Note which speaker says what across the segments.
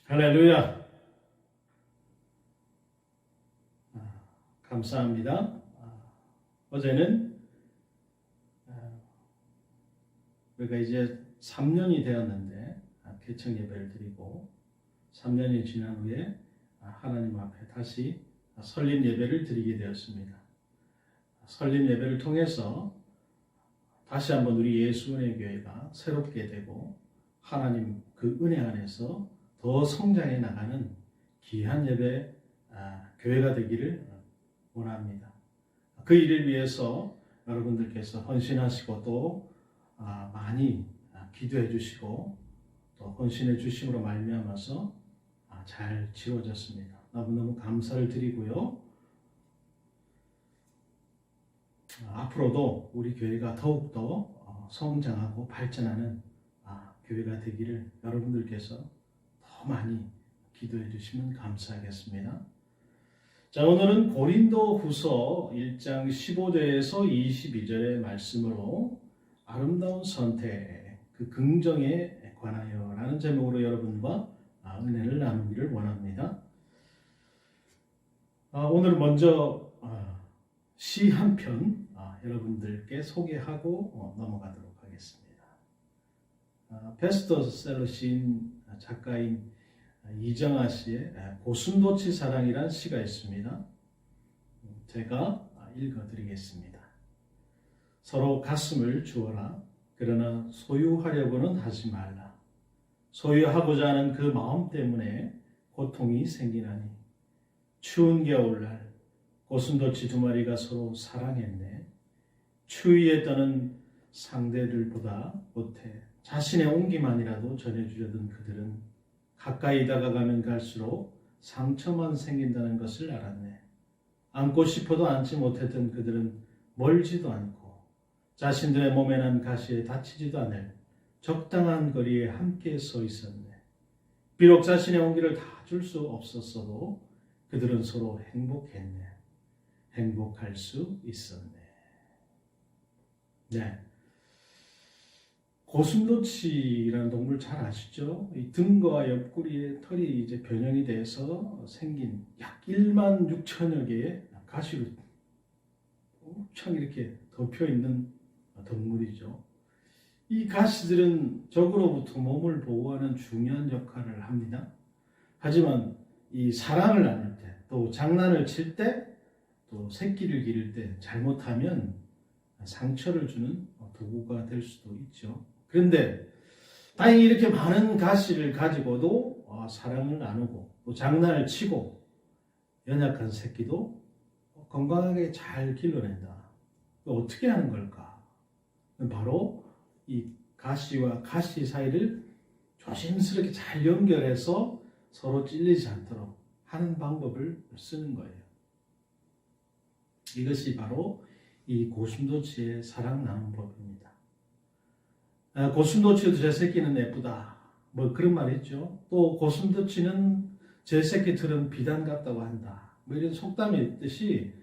Speaker 1: 할렐루야. 감사합니다. 어제는 우리가 이제 3년이 되었는데 개척 예배를 드리고 3년이 지난 후에 하나님 앞에 다시 설립 예배를 드리게 되었습니다. 설립 예배를 통해서 다시 한번 우리 예수은혜 교회가 새롭게 되고 하나님 그 은혜 안에서 더 성장해 나가는 귀한 예배 교회가 되기를 원합니다. 그 일을 위해서 여러분들께서 헌신하시고 또 많이 기도해 주시고 또 헌신해 주심으로 말미암아서 잘 지어졌습니다. 너무너무 감사를 드리고요. 앞으로도 우리 교회가 더욱더 성장하고 발전하는 교회가 되기를 여러분들께서 더 많이 기도해 주시면 감사하겠습니다. 자, 오늘은 고린도 후서 1장 15절에서 22절의 말씀으로 아름다운 선택, 그 긍정에 관하여 라는 제목으로 여러분과 은혜를 나누기를 원합니다. 오늘 먼저 시 한 편 여러분들께 소개하고 넘어가도록 하겠습니다. 베스트셀러 시인 작가인 이정아 씨의 고슴도치 사랑이란 시가 있습니다. 제가 읽어드리겠습니다. 서로 가슴을 주어라. 그러나 소유하려고는 하지 말라. 소유하고자 하는 그 마음 때문에 고통이 생기나니 추운 겨울날 고슴도치 두 마리가 서로 사랑했네. 추위에 떠는 상대들보다 못해 자신의 온기만이라도 전해주려던 그들은 가까이 다가가면 갈수록 상처만 생긴다는 것을 알았네. 안고 싶어도 안지 못했던 그들은 멀지도 않고 자신들의 몸에 난 가시에 다치지도 않을 적당한 거리에 함께 서 있었네. 비록 자신의 온기를 다 줄 수 없었어도 그들은 서로 행복했네. 행복할 수 있었네. 네. 고슴도치라는 동물 잘 아시죠? 이 등과 옆구리에 털이 이제 변형이 돼서 생긴 약 1만 6천여 개의 가시로 엄청 이렇게 덮여 있는 동물이죠. 이 가시들은 적으로부터 몸을 보호하는 중요한 역할을 합니다. 하지만 이 사랑을 나눌 때, 또 장난을 칠 때, 또 새끼를 기를 때 잘못하면 상처를 주는 도구가 될 수도 있죠. 그런데 다행히 이렇게 많은 가시를 가지고도 사랑을 나누고 또 장난을 치고 연약한 새끼도 건강하게 잘 길러낸다. 어떻게 하는 걸까? 바로 이 가시와 가시 사이를 조심스럽게 잘 연결해서 서로 찔리지 않도록 하는 방법을 쓰는 거예요. 이것이 바로 이 고슴도치의 사랑 나눔 법입니다. 고슴도치도 제 새끼는 예쁘다. 뭐 그런 말 있죠. 또 고슴도치는 제 새끼들은 비단 같다고 한다. 뭐 이런 속담이 있듯이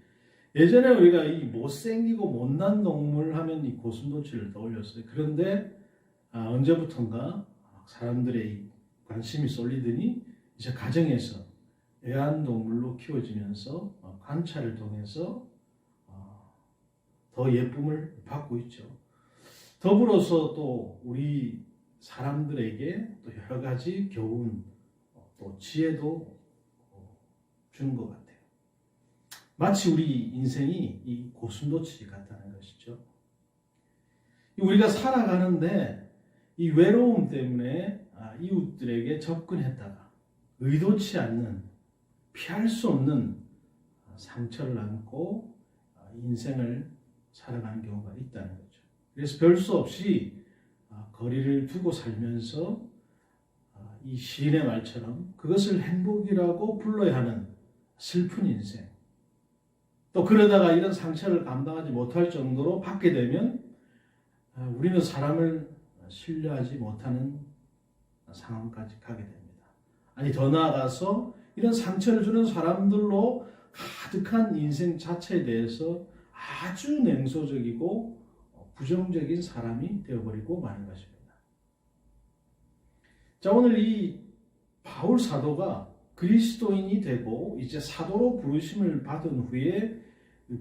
Speaker 1: 예전에 우리가 이 못생기고 못난 동물 하면 이 고슴도치를 떠올렸어요. 그런데 언제부턴가 사람들의 관심이 쏠리더니 이제 가정에서 애완동물로 키워지면서 관찰을 통해서 더 예쁨을 받고 있죠. 더불어서 또 우리 사람들에게 또 여러 가지 교훈, 또 지혜도 주는 것 같아요. 마치 우리 인생이 이 고슴도치 같다는 것이죠. 우리가 살아가는데 이 외로움 때문에 이웃들에게 접근했다가 의도치 않는, 피할 수 없는 상처를 안고 인생을 살아가는 경우가 있다는 거죠. 그래서 별 수 없이 거리를 두고 살면서 이 시인의 말처럼 그것을 행복이라고 불러야 하는 슬픈 인생. 또 그러다가 이런 상처를 감당하지 못할 정도로 받게 되면 우리는 사람을 신뢰하지 못하는 상황까지 가게 됩니다. 아니 더 나아가서 이런 상처를 주는 사람들로 가득한 인생 자체에 대해서 아주 냉소적이고 부정적인 사람이 되어버리고 마는 것입니다. 자, 오늘 이 바울 사도가 그리스도인이 되고 이제 사도로 부르심을 받은 후에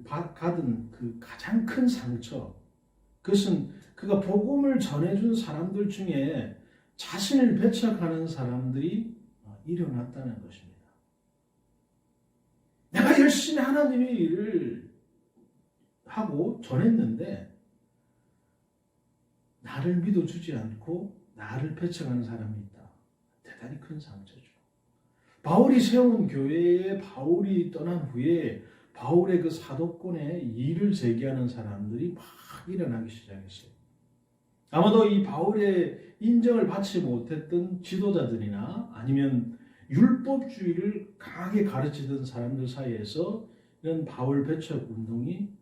Speaker 1: 받은 그 가장 큰 상처, 그것은 그가 복음을 전해준 사람들 중에 자신을 배척하는 사람들이 일어났다는 것입니다. 내가 열심히 하나님의 일을 하고 전했는데 나를 믿어주지 않고 나를 배척하는 사람이 있다. 대단히 큰 상처죠. 바울이 세운 교회에 바울이 떠난 후에 바울의 그 사도권에 이의를 제기하는 사람들이 막 일어나기 시작했어요. 아마도 이 바울의 인정을 받지 못했던 지도자들이나 아니면 율법주의를 강하게 가르치던 사람들 사이에서 이런 바울 배척 운동이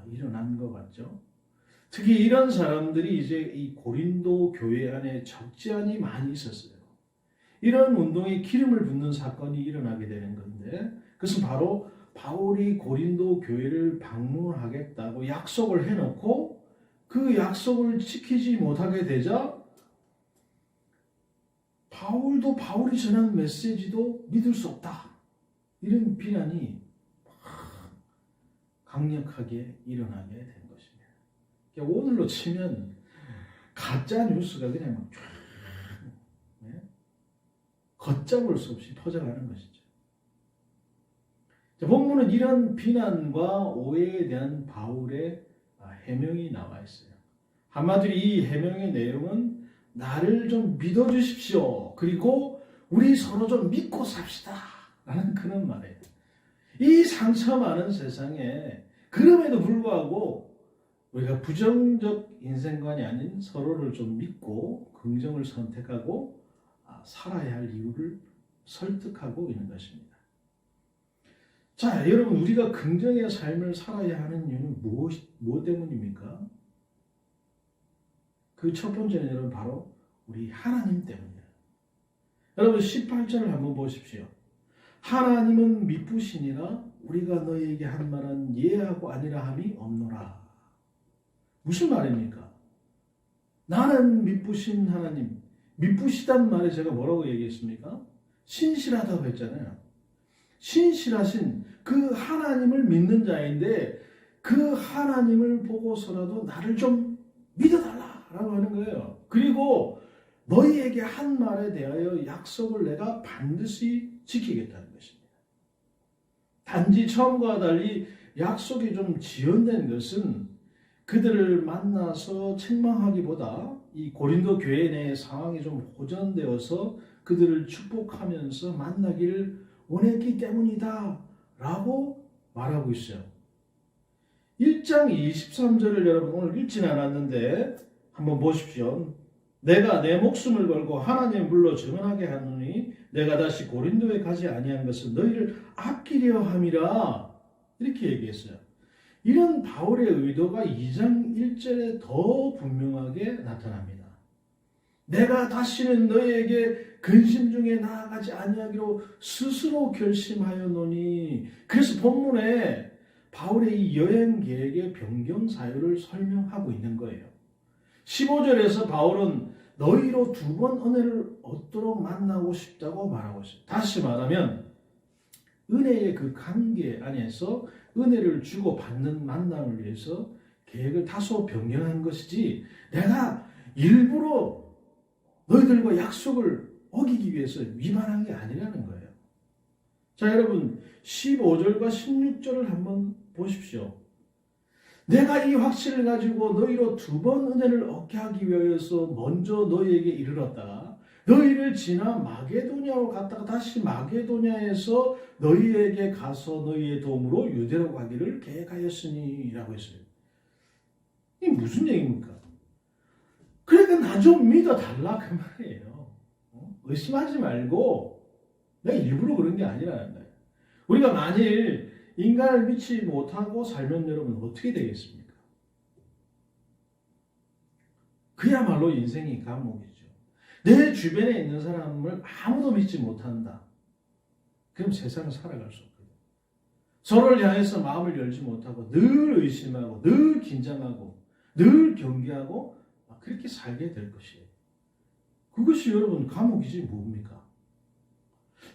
Speaker 1: 일어난 것 같죠. 특히 이런 사람들이 이제 이 고린도 교회 안에 적지 않이 많이 있었어요. 이런 운동에 기름을 붓는 사건이 일어나게 되는 건데, 그것은 바로 바울이 고린도 교회를 방문하겠다고 약속을 해놓고 그 약속을 지키지 못하게 되자 바울도 바울이 전한 메시지도 믿을 수 없다. 이런 비난이 강력하게 일어나게 된 것입니다. 오늘로 치면 가짜 뉴스가 그냥 막 걷잡을 수 없이 퍼져가는 것이죠. 본문은 이런 비난과 오해에 대한 바울의 해명이 나와 있어요. 한마디로 이 해명의 내용은 나를 좀 믿어주십시오. 그리고 우리 서로 좀 믿고 삽시다. 라는 그런 말이에요. 이 상처 많은 세상에 그럼에도 불구하고 우리가 부정적 인생관이 아닌 서로를 좀 믿고 긍정을 선택하고 살아야 할 이유를 설득하고 있는 것입니다. 자, 여러분, 우리가 긍정의 삶을 살아야 하는 이유는 무엇 때문입니까? 그 첫 번째는 여러분 바로 우리 하나님 때문이에요. 여러분 18절을 한번 보십시오. 하나님은 미쁘시니라 우리가 너희에게 한 말은 예하고 아니라 함이 없노라. 무슨 말입니까? 나는 미쁘신 하나님, 미쁘시단 말에 제가 뭐라고 얘기했습니까? 신실하다고 했잖아요. 신실하신 그 하나님을 믿는 자인데 그 하나님을 보고서라도 나를 좀 믿어달라라고 하는 거예요. 그리고 너희에게 한 말에 대하여 약속을 내가 반드시 지키겠다는 것입니다. 단지 처음과 달리 약속이 좀 지연된 것은 그들을 만나서 책망하기보다 이 고린도 교회 내 상황이 좀 호전되어서 그들을 축복하면서 만나기를 원했기 때문이다 라고 말하고 있어요. 1장 23절을 여러분 오늘 읽지는 않았는데 한번 보십시오. 내가 내 목숨을 걸고 하나님을 불러 증언하게 하노니 내가 다시 고린도에 가지 아니한 것은 너희를 아끼려 함이라 이렇게 얘기했어요. 이런 바울의 의도가 2장 1절에 더 분명하게 나타납니다. 내가 다시는 너희에게 근심 중에 나아가지 아니하기로 스스로 결심하였노니. 그래서 본문에 바울의 이 여행 계획의 변경 사유를 설명하고 있는 거예요. 15절에서 바울은 너희로 2번 은혜를 얻도록 만나고 싶다고 말하고 있어요. 다시 말하면 은혜의 그 관계 안에서 은혜를 주고 받는 만남을 위해서 계획을 다소 변경한 것이지 내가 일부러 너희들과 약속을 어기기 위해서 위반한 게 아니라는 거예요. 자, 여러분 15절과 16절을 한번 보십시오. 내가 이 확신을 가지고 너희로 2번 은혜를 얻게 하기 위해서 먼저 너희에게 이르렀다가 너희를 지나 마게도냐로 갔다가 다시 마게도냐에서 너희에게 가서 너희의 도움으로 유대로 가기를 계획하였으니 라고 했어요. 이게 무슨 얘기입니까? 그러니까 나 좀 믿어달라 그 말이에요. 의심하지 말고 내가 일부러 그런 게 아니라는 거예요. 우리가 만일 인간을 믿지 못하고 살면 여러분 어떻게 되겠습니까? 그야말로 인생이 감옥이죠. 내 주변에 있는 사람을 아무도 믿지 못한다. 그럼 세상을 살아갈 수 없거든요. 서로를 향해서 마음을 열지 못하고 늘 의심하고 늘 긴장하고 늘 경계하고 그렇게 살게 될 것이에요. 그것이 여러분 감옥이지 뭡니까?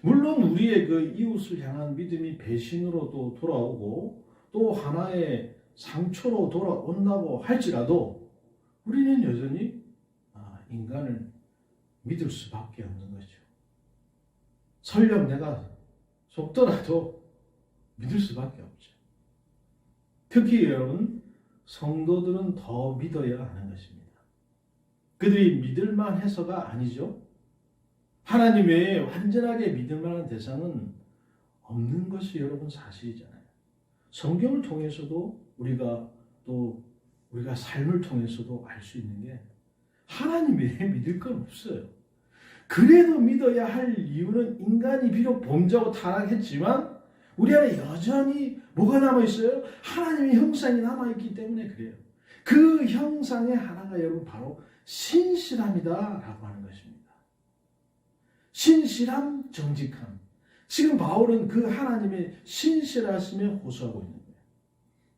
Speaker 1: 물론 우리의 그 이웃을 향한 믿음이 배신으로도 돌아오고 또 하나의 상처로 돌아온다고 할지라도 우리는 여전히 인간을 믿을 수밖에 없는 거죠. 설령 내가 속더라도 믿을 수밖에 없죠. 특히 여러분, 성도들은 더 믿어야 하는 것입니다. 그들이 믿을만 해서가 아니죠. 하나님 외에 완전하게 믿을만한 대상은 없는 것이 여러분 사실이잖아요. 성경을 통해서도 우리가 삶을 통해서도 알 수 있는 게 하나님 외에 믿을 건 없어요. 그래도 믿어야 할 이유는 인간이 비록 범죄하고 타락했지만 우리 안에 여전히 뭐가 남아있어요? 하나님의 형상이 남아있기 때문에 그래요. 그 형상의 하나가 여러분 바로 신실함이다 라고 하는 것입니다. 신실함, 정직함. 지금 바울은 그 하나님의 신실하심에 호소하고 있는 거예요.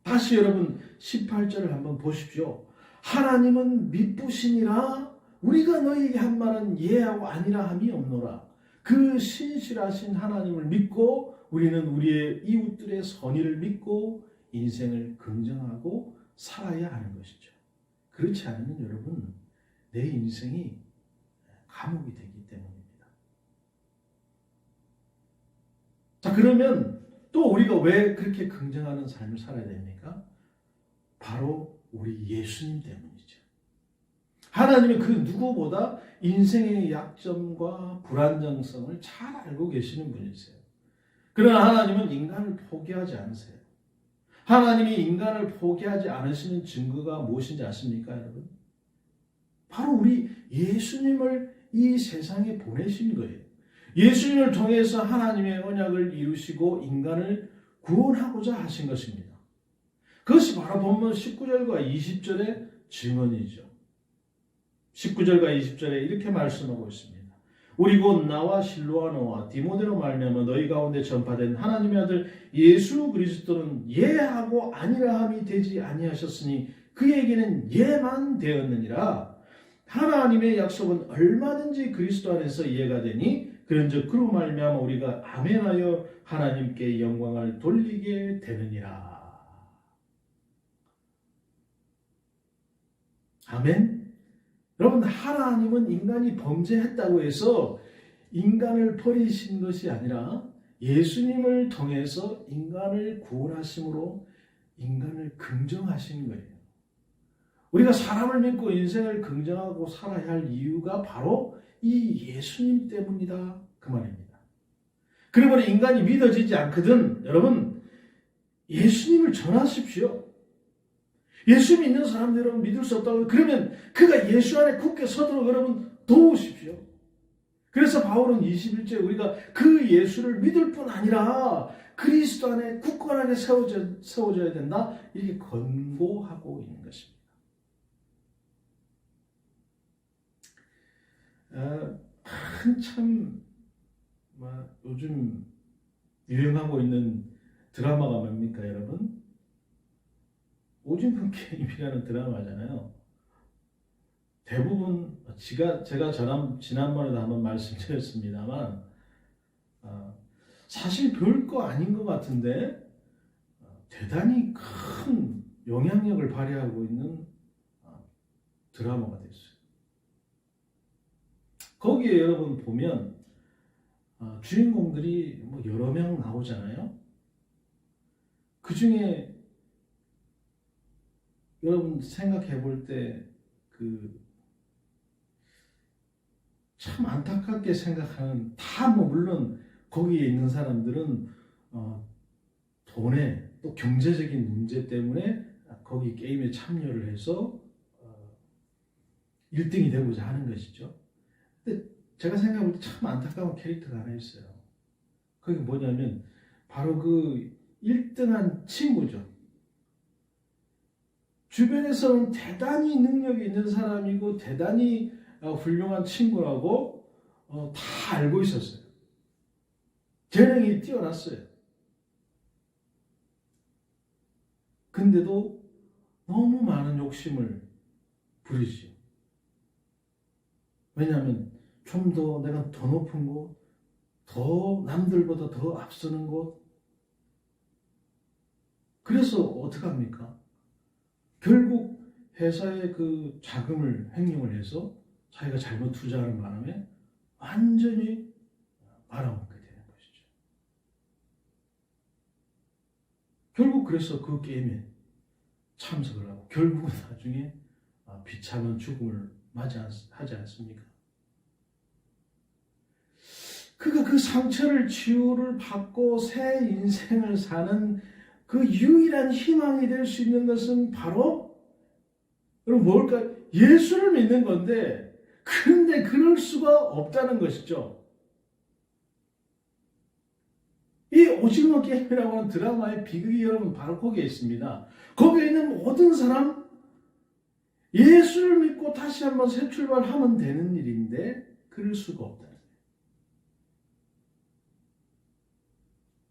Speaker 1: 다시 여러분 18절을 한번 보십시오. 하나님은 미쁘시니라 우리가 너희에게 한 말은 예하고 아니라 함이 없노라. 그 신실하신 하나님을 믿고 우리는 우리의 이웃들의 선의를 믿고 인생을 긍정하고 살아야 하는 것이죠. 그렇지 않으면 여러분 내 인생이 감옥이 되기 때문입니다. 자, 그러면 또 우리가 왜 그렇게 긍정하는 삶을 살아야 됩니까? 바로 우리 예수님 때문이죠. 하나님은 그 누구보다 인생의 약점과 불안정성을 잘 알고 계시는 분이세요. 그러나 하나님은 인간을 포기하지 않으세요. 하나님이 인간을 포기하지 않으시는 증거가 무엇인지 아십니까, 여러분? 바로 우리 예수님을 이 세상에 보내신 거예요. 예수님을 통해서 하나님의 언약을 이루시고 인간을 구원하고자 하신 것입니다. 그것이 바로 본문 19절과 20절의 증언이죠. 19절과 20절에 이렇게 말씀하고 있습니다. 우리 곧 나와 실로아노와 디모데로 말미암아 너희 가운데 전파된 하나님의 아들 예수 그리스도는 예하고 아니라함이 되지 아니하셨으니 그에게는 예만 되었느니라. 하나님의 약속은 얼마든지 그리스도 안에서 예가 되니 그런즉 그로 말미암아 우리가 아멘하여 하나님께 영광을 돌리게 되느니라. 아멘. 여러분, 하나님은 인간이 범죄했다고 해서 인간을 버리신 것이 아니라 예수님을 통해서 인간을 구원하심으로 인간을 긍정하신 거예요. 우리가 사람을 믿고 인생을 긍정하고 살아야 할 이유가 바로 이 예수님 때문이다 그 말입니다. 그러므로 인간이 믿어지지 않거든 여러분 예수님을 전하십시오. 예수 믿는 사람들은 믿을 수 없다고 그러면 그가 예수 안에 굳게 서도록 여러분 도우십시오. 그래서 바울은 21절에 우리가 그 예수를 믿을 뿐 아니라 그리스도 안에 굳건하게 세워져야 된다 이렇게 권고하고 있는 것입니다. 한참 요즘 유행하고 있는 드라마가 뭡니까 여러분? 오징어 게임이라는 드라마잖아요. 대부분 제가 지난번에도 한번 말씀드렸습니다만 사실 별거 아닌 것 같은데 대단히 큰 영향력을 발휘하고 있는 드라마가 됐어요. 거기에 여러분 보면 주인공들이 여러 명 나오잖아요. 그 중에 여러분 생각해 볼 때 참 안타깝게 생각하는 물론 거기에 있는 사람들은 돈에 또 경제적인 문제 때문에 거기 게임에 참여를 해서 1등이 되고자 하는 것이죠. 근데 제가 생각해 볼 때 참 안타까운 캐릭터가 하나 있어요. 그게 뭐냐면 바로 그 1등한 친구죠. 주변에서는 대단히 능력이 있는 사람이고 대단히 훌륭한 친구라고 다 알고 있었어요. 재능이 뛰어났어요. 근데도 너무 많은 욕심을 부리죠. 왜냐하면 좀 더 내가 더 높은 곳, 더 남들보다 더 앞서는 곳. 그래서 어떡합니까? 결국 회사의 그 자금을 횡령을 해서 자기가 잘못 투자하는 바람에 완전히 말아먹게 되는 것이죠. 결국 그래서 그 게임에 참석을 하고 결국은 나중에 비참한 죽음을 맞이하지 않습니까? 그가 그 상처를 치유를 받고 새 인생을 사는 그 유일한 희망이 될 수 있는 것은 바로 그럼 뭘까? 예수를 믿는 건데 그런데 그럴 수가 없다는 것이죠. 이 오징어 게임이라고 하는 드라마의 비극이 여러분 바로 거기에 있습니다. 거기에 있는 모든 사람 예수를 믿고 다시 한번 새 출발하면 되는 일인데 그럴 수가 없다.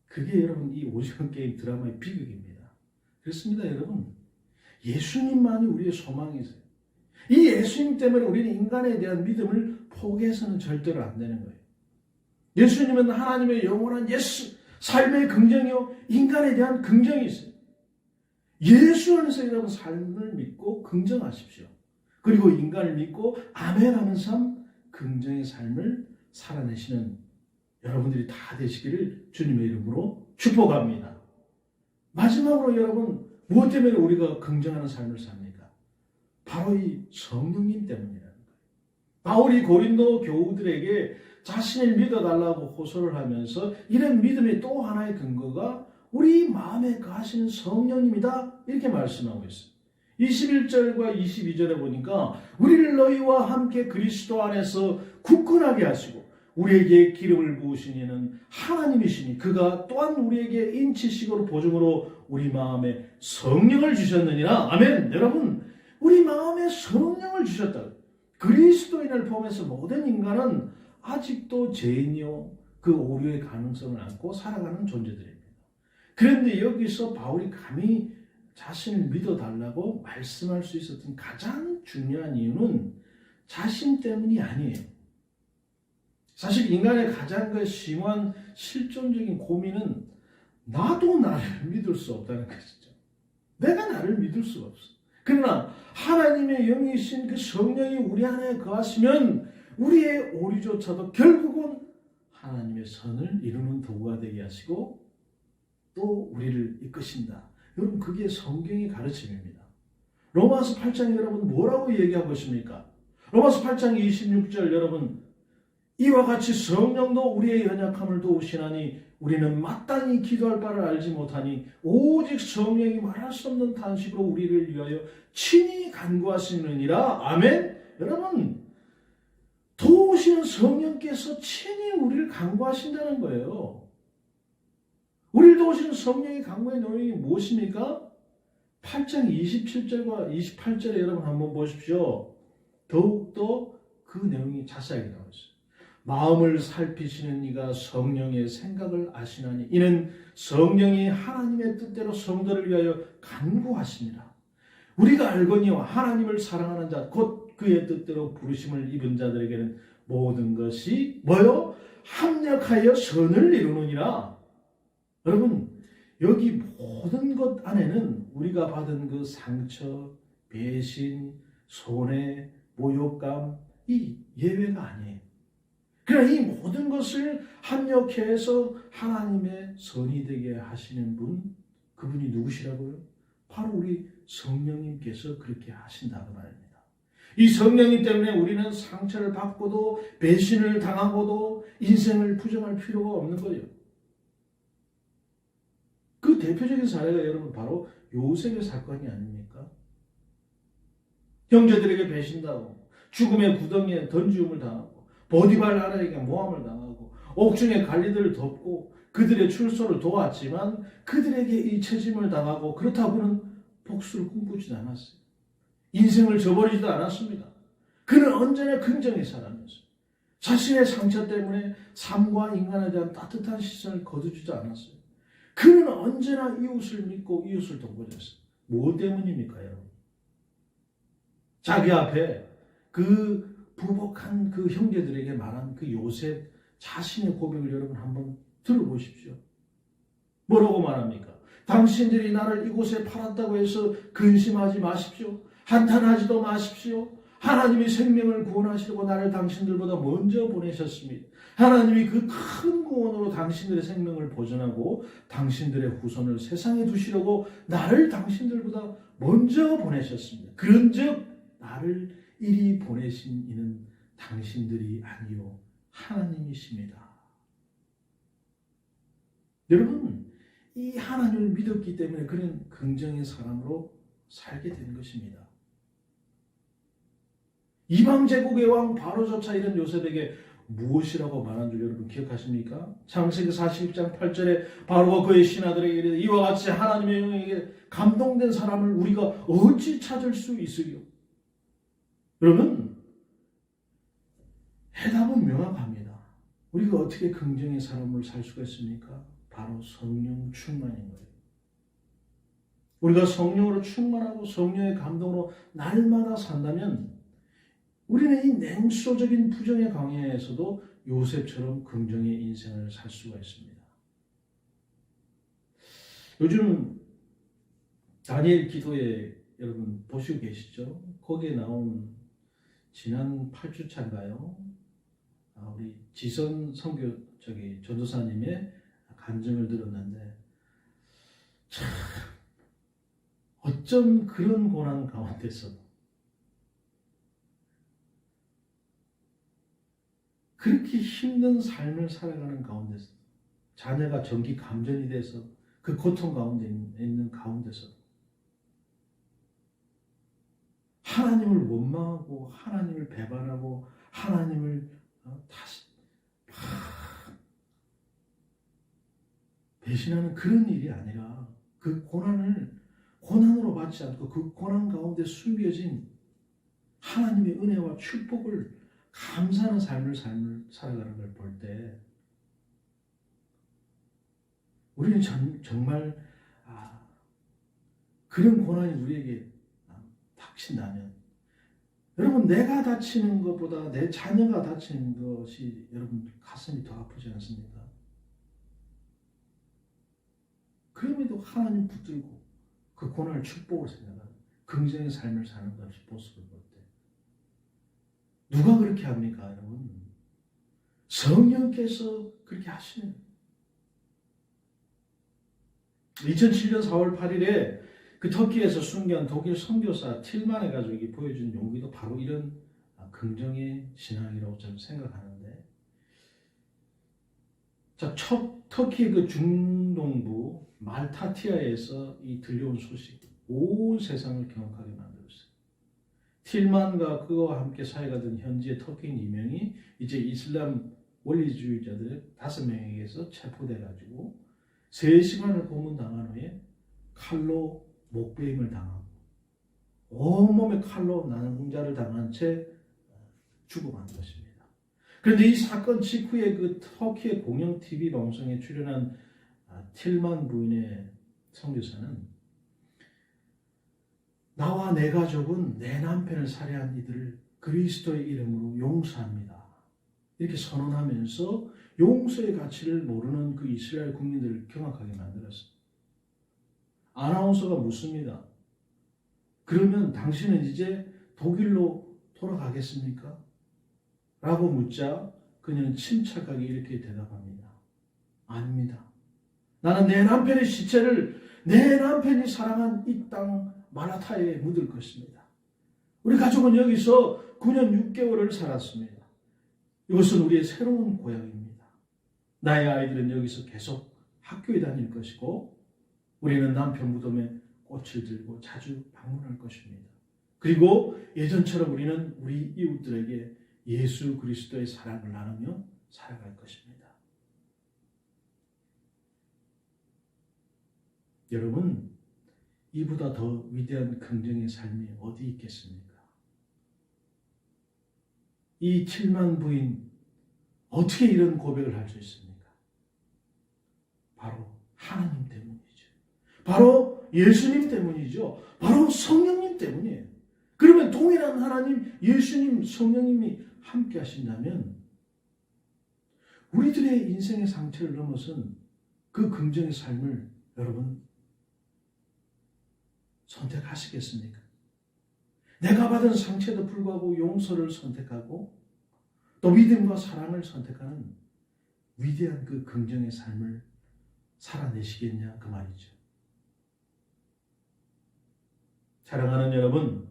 Speaker 1: 그게 여러분 이 오징어 게임 드라마의 비극입니다. 그렇습니다, 여러분. 예수님만이 우리의 소망이세요. 이 예수님 때문에 우리는 인간에 대한 믿음을 포기해서는 절대로 안 되는 거예요. 예수님은 하나님의 영원한 삶의 긍정이요 인간에 대한 긍정이 있어요. 예수 안에서 여러분 삶을 믿고 긍정하십시오. 그리고 인간을 믿고 아멘하는 삶, 긍정의 삶을 살아내시는 여러분들이 다 되시기를 주님의 이름으로 축복합니다. 마지막으로 여러분 무엇 때문에 우리가 긍정하는 삶을 삽니까? 바로 이 성령님 때문이라는 거예요. 바울이 고린도 교우들에게 자신을 믿어달라고 호소를 하면서 이런 믿음의 또 하나의 근거가 우리 마음에 거하시는 성령님이다 이렇게 말씀하고 있어요. 21절과 22절에 보니까 우리를 너희와 함께 그리스도 안에서 굳건하게 하시고 우리에게 기름을 부으신 이는 하나님이시니 그가 또한 우리에게 인치식으로 보증으로 우리 마음에 성령을 주셨느니라. 아멘. 여러분 우리 마음에 성령을 주셨다. 그리스도인을 포함해서 모든 인간은 아직도 죄인이요 그 오류의 가능성을 안고 살아가는 존재들입니다. 그런데 여기서 바울이 감히 자신을 믿어달라고 말씀할 수 있었던 가장 중요한 이유는 자신 때문이 아니에요. 사실 인간의 가장 심한 실존적인 고민은 나도 나를 믿을 수 없다는 것이죠. 내가 나를 믿을 수가 없어. 그러나 하나님의 영이신 그 성령이 우리 안에 거하시면 우리의 오류조차도 결국은 하나님의 선을 이루는 도구가 되게 하시고 또 우리를 이끄신다. 여러분 그게 성경의 가르침입니다. 로마서 8장 여러분 뭐라고 얘기하고 있습니까? 로마서 8장 26절 여러분 이와 같이 성령도 우리의 연약함을 도우시나니 우리는 마땅히 기도할 바를 알지 못하니 오직 성령이 말할 수 없는 탄식으로 우리를 위하여 친히 간구하시느니라. 아멘. 여러분 도우시는 성령께서 친히 우리를 간구하신다는 거예요. 우리를 도우시는 성령의 간구의 내용이 무엇입니까? 8장 27절과 28절에 여러분 한번 보십시오. 더욱더 그 내용이 자세하게 나와 있어요. 마음을 살피시는 이가 성령의 생각을 아시나니 이는 성령이 하나님의 뜻대로 성도를 위하여 간구하시니라. 우리가 알거니와 하나님을 사랑하는 자 곧 그의 뜻대로 부르심을 입은 자들에게는 모든 것이 뭐요? 합력하여 선을 이루느니라. 여러분 여기 모든 것 안에는 우리가 받은 그 상처, 배신, 손해, 모욕감 이 예외가 아니에요. 그러나 이 모든 것을 합력해서 하나님의 선이 되게 하시는 분, 그분이 누구시라고요? 바로 우리 성령님께서 그렇게 하신다고 말입니다. 이 성령님 때문에 우리는 상처를 받고도 배신을 당하고도 인생을 부정할 필요가 없는 거예요. 그 대표적인 사례가 여러분 바로 요셉의 사건이 아닙니까? 형제들에게 배신당하고 죽음의 구덩이에 던지움을 당하고 보디발 아내에게 모함을 당하고 옥중의 관리들을 돕고 그들의 출소를 도왔지만 그들에게 잊혀짐을 당하고 그렇다고는 복수를 꿈꾸지도 않았어요. 인생을 저버리지도 않았습니다. 그는 언제나 긍정의 사람이었어요. 자신의 상처 때문에 삶과 인간에 대한 따뜻한 시선을 거두지도 않았어요. 그는 언제나 이웃을 믿고 이웃을 돕고자 했어요. 무엇 때문입니까, 여러분? 자기 앞에 그 부복한 그 형제들에게 말한 그 요셉 자신의 고백을 여러분 한번 들어보십시오. 뭐라고 말합니까? 당신들이 나를 이곳에 팔았다고 해서 근심하지 마십시오. 한탄하지도 마십시오. 하나님이 생명을 구원하시려고 나를 당신들보다 먼저 보내셨습니다. 하나님이 그 큰 구원으로 당신들의 생명을 보존하고 당신들의 후손을 세상에 두시려고 나를 당신들보다 먼저 보내셨습니다. 그런즉 나를 이리 보내신 이는 당신들이 아니요 하나님이십니다. 여러분, 이 하나님을 믿었기 때문에 그런 긍정의 사람으로 살게 된 것입니다. 이방 제국의 왕 바로조차 이런 요셉에게 무엇이라고 말한 줄 여러분 기억하십니까? 창세기 42장 8절에 바로가 그의 신하들에게 이르되 이와 같이 하나님의 영에게 감동된 사람을 우리가 어찌 찾을 수 있으리요? 여러분, 해답은 명확합니다. 우리가 어떻게 긍정의 사람을 살 수가 있습니까? 바로 성령 충만인 거예요. 우리가 성령으로 충만하고 성령의 감동으로 날마다 산다면 우리는 이 냉소적인 부정의 광야에서도 요셉처럼 긍정의 인생을 살 수가 있습니다. 요즘 다니엘 기도에 여러분 보시고 계시죠? 거기에 나온 지난 8주차인가요? 우리 지선 전도사님의 간증을 들었는데 참 어쩜 그런 고난 가운데서 그렇게 힘든 삶을 살아가는 가운데서 자녀가 전기 감전이 돼서 그 고통 가운데 있는 가운데서 하나님을 원망하고 하나님을 배반하고 하나님을 다시 배신하는 그런 일이 아니라 그 고난을 고난으로 받지 않고 그 고난 가운데 숨겨진 하나님의 은혜와 축복을 감사하는 삶을 살아가는 걸 볼 때 우리는 정말 그런 고난이 우리에게 닥친다면 여러분 내가 다치는 것보다 내 자녀가 다치는 것이 여러분 가슴이 더 아프지 않습니까? 그럼에도 하나님 붙들고 그 고난을 축복으로 생각하는 긍정의 삶을 사는 것이 모습을 볼 때 누가 그렇게 합니까, 여러분? 성령께서 그렇게 하시는. 2007년 4월 8일에 그 터키에서 순교한 독일 선교사 틸만의 가족이 보여준 용기도 바로 이런 긍정의 신앙이라고 저는 생각하는데, 자, 터키의 그 중동부 말타티아에서 이 들려온 소식, 온 세상을 경악하게 만들었어요. 틸만과 그와 함께 사회가 된 현지의 터키인 2명이 이제 이슬람 원리주의자들 5명에게서 체포돼가지고 3시간을 고문당한 후에 칼로 목베임을 당하고 온몸에 칼로 난자를 당한 채 죽어간 것입니다. 그런데 이 사건 직후에 그 터키의 공영 TV 방송에 출연한 틸만 부인의 선교사는 나와 내 가족은 내 남편을 살해한 이들을 그리스도의 이름으로 용서합니다. 이렇게 선언하면서 용서의 가치를 모르는 그 이스라엘 국민들을 경악하게 만들었습니다. 아나운서가 묻습니다. 그러면 당신은 이제 독일로 돌아가겠습니까? 라고 묻자 그녀는 침착하게 이렇게 대답합니다. 아닙니다. 나는 내 남편의 시체를 내 남편이 사랑한 이 땅 마라타에 묻을 것입니다. 우리 가족은 여기서 9년 6개월을 살았습니다. 이것은 우리의 새로운 고향입니다. 나의 아이들은 여기서 계속 학교에 다닐 것이고 우리는 남편 무덤에 꽃을 들고 자주 방문할 것입니다. 그리고 예전처럼 우리는 우리 이웃들에게 예수 그리스도의 사랑을 나누며 살아갈 것입니다. 여러분, 이보다 더 위대한 긍정의 삶이 어디 있겠습니까? 이 7만 부인 어떻게 이런 고백을 할 수 있습니까? 바로 하나님 때문이죠. 바로 예수님 때문이죠. 바로 성령님 때문이에요. 그러면 동일한 하나님, 예수님, 성령님이 함께 하신다면 우리들의 인생의 상처를 넘어선 그 긍정의 삶을 여러분 선택하시겠습니까? 내가 받은 상처에도 불구하고 용서를 선택하고 또 믿음과 사랑을 선택하는 위대한 그 긍정의 삶을 살아내시겠냐 그 말이죠. 사랑하는 여러분,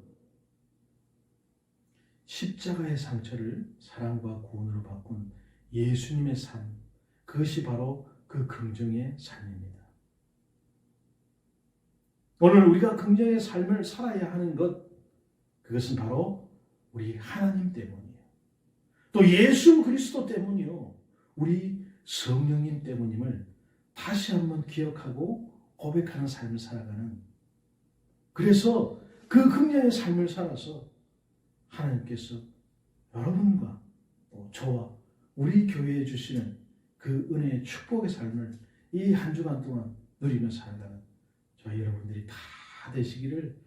Speaker 1: 십자가의 상처를 사랑과 구원으로 바꾼 예수님의 삶, 그것이 바로 그 긍정의 삶입니다. 오늘 우리가 긍정의 삶을 살아야 하는 것, 그것은 바로 우리 하나님 때문이에요. 또 예수 그리스도 때문이요. 우리 성령님 때문임을 다시 한번 기억하고 고백하는 삶을 살아가는, 그래서 그 긍정의 삶을 살아서 하나님께서 여러분과 또 저와 우리 교회에 주시는 그 은혜의 축복의 삶을 이 한 주간 동안 누리며 살아가는 저희 여러분들이 다 되시기를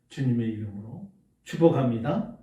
Speaker 1: 주님의 이름으로 축복합니다.